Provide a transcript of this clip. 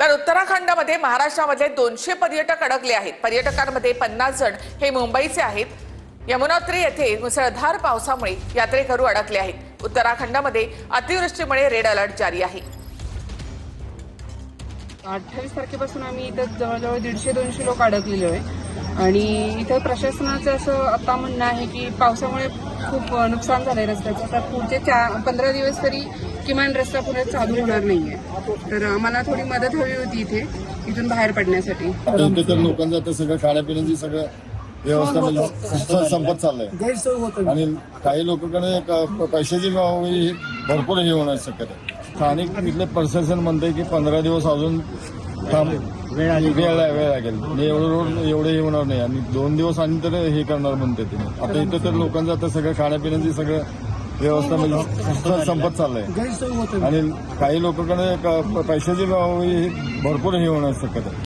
तर उत्तराखंडमध्ये महाराष्ट्रामध्ये 200 पर्यटक अडकले आहेत। पर्यटकांमध्ये 50 जण हे मुंबईचे आहेत। यमुनोत्री येथे मुसळधार पावसामुळे यात्रेकरू अडकले आहेत। उत्तराखंडमध्ये अतिवृष्टीमुळे रेड अलर्ट जारी आहे। 28 तारखेपासून आम्ही इथं जवळजवळ 150-200 लोक अडकलेले आहे आणि इथं प्रशासनाचं असं आता म्हणणं आहे की पावसामुळे खूप नुकसान झालंय रस्त्याचं। तर पुढचे 15 दिवस तरी किमान रस्ता पुढे चालू होणार नाहीये। तर आम्हाला थोडी मदत हवी होती इथून बाहेर पडण्यासाठी। तर लोकांचं आता सगळं खाण्यापिण्याची सगळं व्यवस्था म्हणजे संपत चाललंय आणि काही लोकांकडे पैशाची भरपूर हे होणार शक्यता आहे। स्थानिक इथले प्रशासन म्हणते की 15 दिवस अजून वेळ लागेल। एवढे हे होणार नाही आणि 2 दिवस आणि तर हे करणार म्हणते ते। आता इथं तर लोकांचं आता सगळं खाण्यापिण्याची सगळं व्यवस्था म्हणजे संपत चाललंय आणि काही लोकांकडे पैशाची भरपूर हे होणार शक्यता आहे।